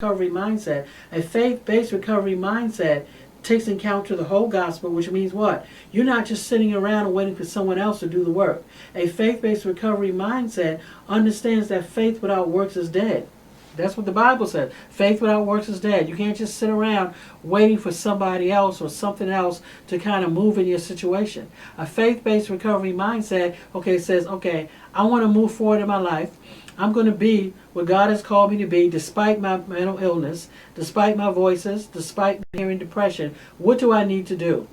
recovery mindset. A faith-based recovery mindset takes into account to the whole gospel, which means what? You're not just sitting around and waiting for someone else to do the work. A faith-based recovery mindset understands that faith without works is dead. That's what the Bible says. Faith without works is dead. You can't just sit around waiting for somebody else or something else to kind of move in your situation. A faith-based recovery mindset, says, I want to move forward in my life. I'm going to be what God has called me to be despite my mental illness, despite my voices, despite hearing depression. What do I need to do?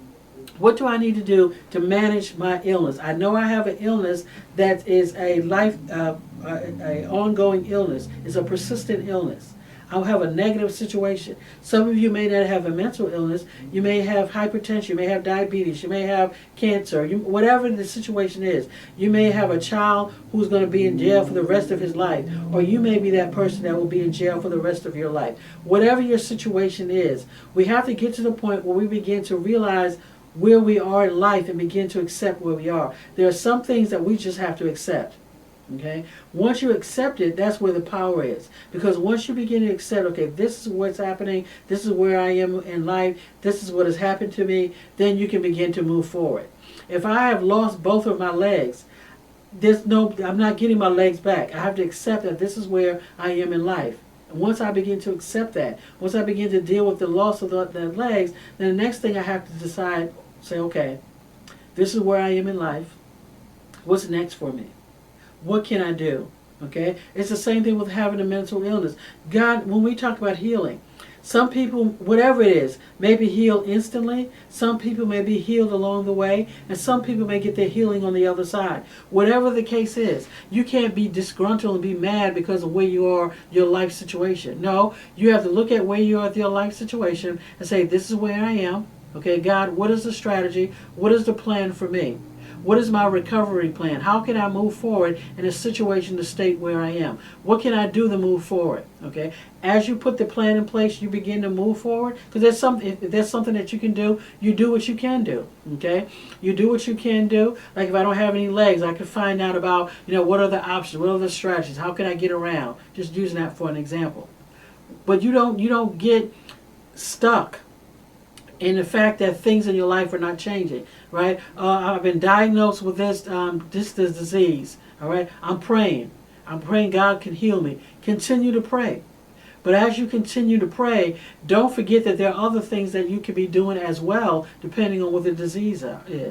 What do I need to do to manage my illness? I know I have an illness that is a ongoing illness. It's a persistent illness. I'll have a negative situation. Some of you may not have a mental illness. You may have hypertension. You may have diabetes. You may have cancer. Whatever the situation is. You may have a child who's going to be in jail for the rest of his life. Or you may be that person that will be in jail for the rest of your life. Whatever your situation is, we have to get to the point where we begin to realize where we are in life and begin to accept where we are. There are some things that we just have to accept. Okay? Once you accept it, that's where the power is. Because once you begin to accept, this is what's happening, this is where I am in life, this is what has happened to me, then you can begin to move forward. If I have lost both of my legs, I'm not getting my legs back. I have to accept that this is where I am in life. And once I begin to accept that, once I begin to deal with the loss of the legs, then the next thing I have to decide, say, this is where I am in life. What's next for me? What can I do? Okay? It's the same thing with having a mental illness. God, when we talk about healing, some people, whatever it is, may be healed instantly. Some people may be healed along the way. And some people may get their healing on the other side. Whatever the case is, you can't be disgruntled and be mad because of where you are, your life situation. No, you have to look at where you are with your life situation and say, this is where I am. Okay, God, what is the strategy? What is the plan for me? What is my recovery plan? How can I move forward in a situation, the state where I am? What can I do to move forward? Okay. As you put the plan in place, you begin to move forward. Because if there's something that you can do, you do what you can do. Okay. You do what you can do. Like if I don't have any legs, I can find out about, what are the options? What are the strategies? How can I get around? Just using that for an example. But you don't get stuck in the fact that things in your life are not changing, right? I've been diagnosed with this disease, all right? I'm praying God can heal me. Continue to pray. But as you continue to pray, don't forget that there are other things that you could be doing as well, depending on what the disease is.